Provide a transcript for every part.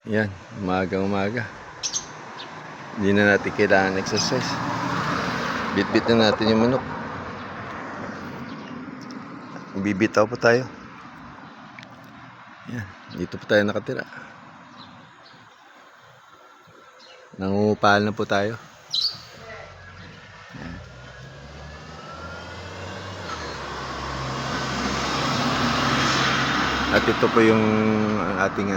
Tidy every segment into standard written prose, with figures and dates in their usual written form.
Yan, umaga. Hindi na natin kailangan exercise. Bit-bit na natin yung manok. Bibitaw pa tayo. Yan, dito pa tayo nakatira. Nangungupal na po tayo. Yan. At ito po yung ating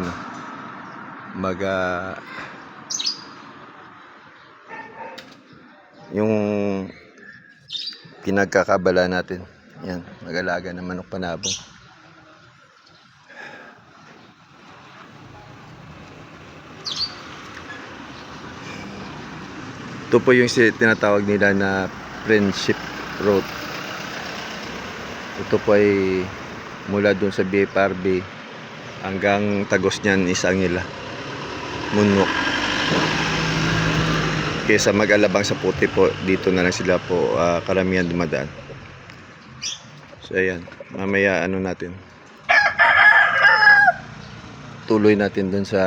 yung pinagkakabala natin. Yan, mag-alaga ng manok panabong. Ito po yung tinatawag nila na Friendship Road. Ito po ay mula dun sa BFRB hanggang tagos niyan is Angela, Munok. Kaysa mag-alabang sa puti po, dito na lang sila po karamihan dumadaan. So ayan, mamaya natin, tuloy natin dun sa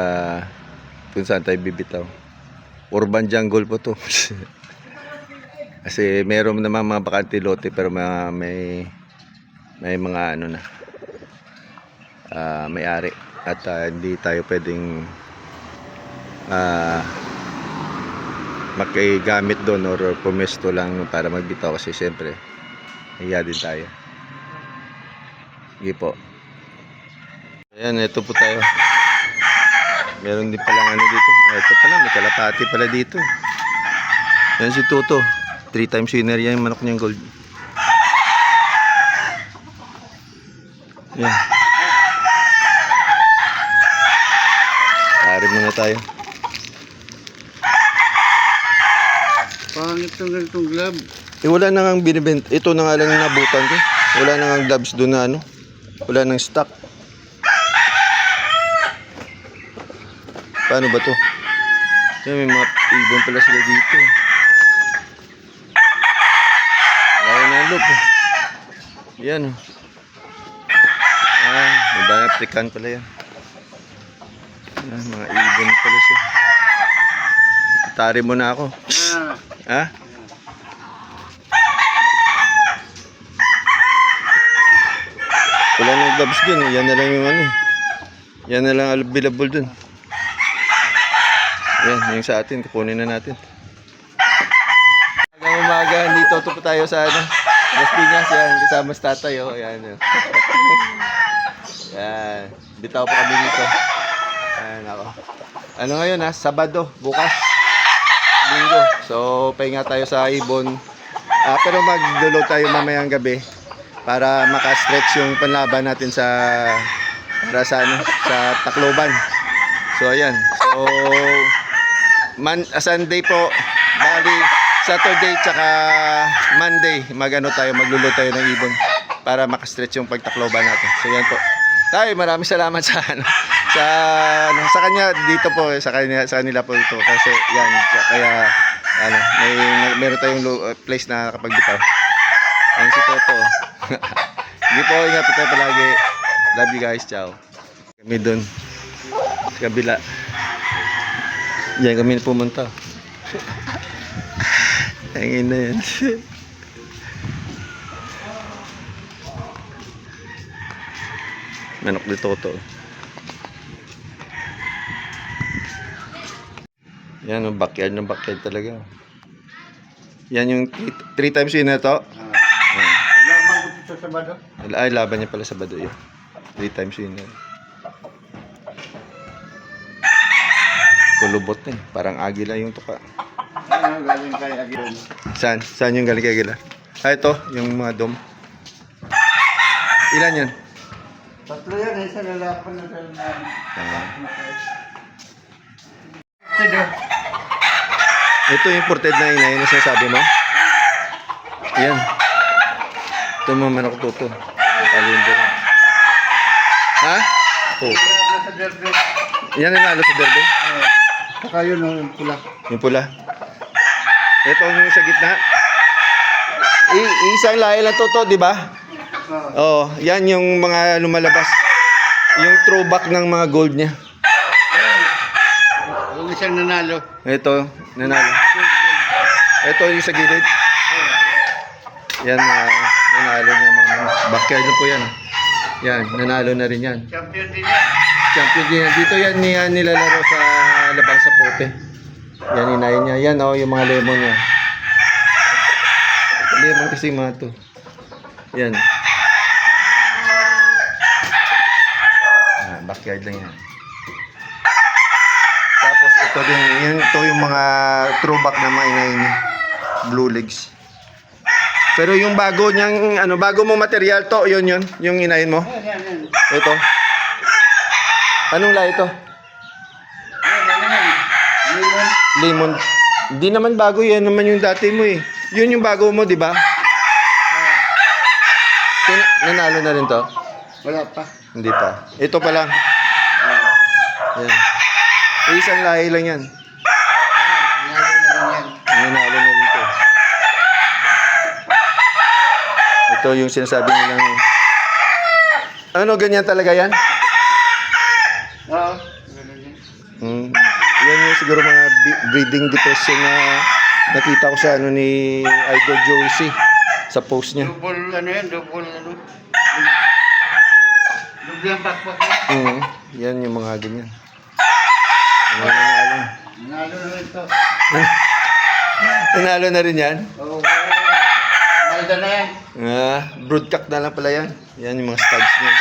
kung saan tayo bibitaw. Urban jungle po to. Kasi meron naman mga bakante lote, pero may mga na may-ari at hindi tayo pwedeng makigamit doon or pumesto lang para magbitaw, kasi siyempre hiya din tayo. Sige po. Ayan, ito po tayo. Meron din palang dito. Ito pala, may kalapati pala dito. Yan si Toto. 3 times winner yan yung manok niyang gold. Yan. Pari muna tayo. Pangit ng ganitong glove. Wala na ngang binibenta. Ito na nga lang yung nabutan ko. Wala na ngang gloves doon na wala nang stock. Paano ba to? Yan, may mga ibon pala sila dito. Lalo na ang loop. Yan o. May mga African pala yan. Yan, mga ibon pala siya. Tari mo na ako. Ha? Wala nang gloves dun eh. Yan na lang yung yan na lang available dun. Yan, yung sa atin, kukunin na natin. Hanggang umaga, dito po tayo sa Las Piñas, yan, kasama sa tatay, yan. Yan, bitaw pa kami dito. Yan, ako. Ano ngayon Sabado, bukas. Linggo. So, pahinga tayo sa ibon. Pero magdulo tayo mamayang gabi para maka-stretch yung panlaban natin para sa Tacloban. So, ayan. So, Sunday po, bali Saturday tsaka Monday maglulo tayo ng ibon para makastretch yung pagtakloban natin. So yan po. Tayo, maraming salamat sa kanya dito po, sa kanila po ito, kasi yan, kaya meron tayong place na kapag bitaw. Yan si Toto. Hindi po, ingat po tayo palagi. Love you guys, ciao. Kami dun sa kabila. Diyan kami pumunta. Hangin na yan. Manok ni Toto. Yan, backyard ng backyard talaga. Yan yung 3 times yun na to. Laban ko sa Sabado. Ay, laban niya pala sa Sabado yun. 3 times yun na. Kulubot na parang agila yung tuka. Galing kay Agila. Saan yung galing kay Agila? Ito, yung mga dom. Ilan yan? 3 yan, isa lalapan na sa Ito yung imported na inayin na sinasabi mo? Yan. Ito mga manok Toto. Kalinder. Ha? Oh. Yan ang nalo sa derby? Saka yun yung pula. Yung pula. Ito yung sa gitna. Isang lahi lang Toto, di ba? Oh, yan yung mga lumalabas. Yung throwback ng mga gold niya. isang nanalo. Ito, nanalo. Ito yung sa gilid. Yan, nanalo niya mga backyard na po yan. Yan, nanalo na rin yan. Champion din yan. Champion din yan. Dito yan nilalaro sa labang sa pote. Yan, inayin niya. Yan, oh, yung mga lemon niya. Lemon kasi mga to. Yan. Backyard lang yan. Tapos ito din, ito yung mga throwback na mga inayin niya. Blue legs. Pero yung bago niyang, bago mong material to, yun, yung inayin mo. Yan. Ito. Anong lahi ito? Lemon. Lemon. Hindi naman bago, yan naman yung dati mo eh. Yun yung bago mo, di ba? Nanalo na rin to? Wala pa. Hindi pa. Ito pa lang. Yan. Isang lahi lang yan. Nanalo na rin to. Ito yung sinasabi nilang ganyan talaga yan? Oo. Yan yung siguro mga breeding depression na nakita ko sa ni Idol Joey C sa post niya. Double double ang pakpak mo. Yan yung mga ganyan. Nanalo. Nanalo na rin to. Nanalo na rin yan? Oo. Malda na yan. Broodcock na lang pala yan. Yan yung mga studs niya.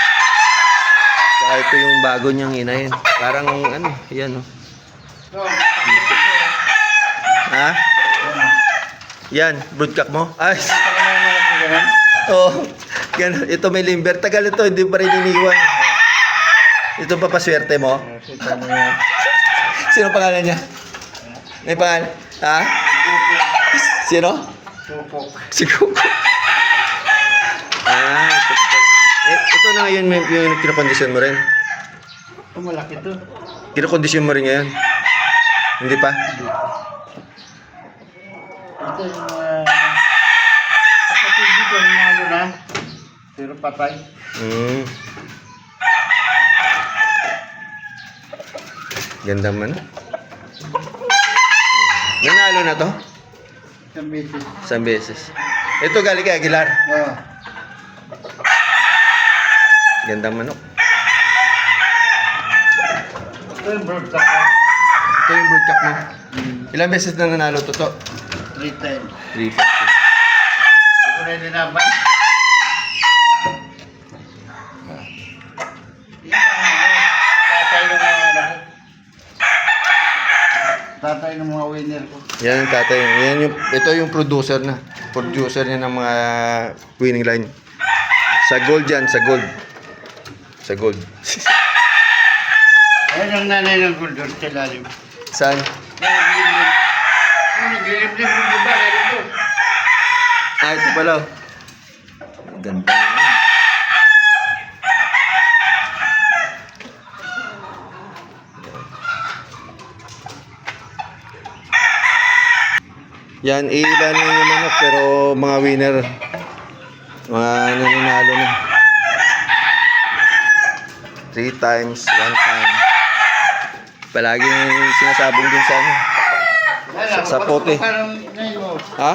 Saka ito yung bago niyang inayin. Parang yan oh. So, Ha? Yan, broodcock mo? Ay, ganun. ganun. Ito may limber. Tagal ito, hindi pa rin iniwan. Ito pa paswerte mo? Kita mo yan. Sino pangalan niya? May pangalan? Ha? Sino? Pupok. Si Coco. Ito na ngayon yung kinokondisyon mo rin. Ito malaki to. Kinokondisyon mo rin ngayon? Hindi pa? Ito yung kapatid dito, nanalo na. Pero patay. Ganda man. Nanalo na to? Isang beses. Isang beses. Ito galing kay Aguilar. Oo. Ganda manok. Ito yung broadcast ko. Ito yung broodcock mo. Ilang beses na nanalo to? 3 times. 3 Hindi ko na ninaban. Tatay ng mga winner ko. Yan yung tatay. Ito yung producer na. Producer niya ng mga winning line. Sa gold yan, sa gold. Sa gold. Ayan ang nanay ng gold doon sa lalim. Saan? Naglilimlim mo ba? Ganito. Ito pala. Oh. Ganda naman. Yan, ilan lang yung manok pero mga winner. Mga nananalo na. 3 times, 1 time. Palaging sinasabong din sa sa pote. Parang ngayon mo. Ha?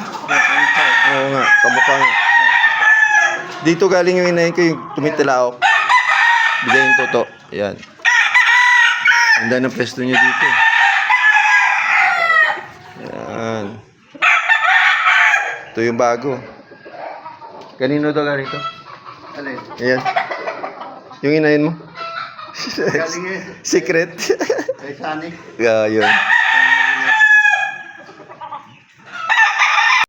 Oo nga, kamukha nga. Dito galing yung inayin ko yung tumitilaok. Bigay yung toto. Yan. Ganda ng pwesto niya dito. Yan. Ito yung bago. Kanino to galing to? Alin? Ayan. Yung inayin mo? Galing eh. Secret. Kay Sani. Yun.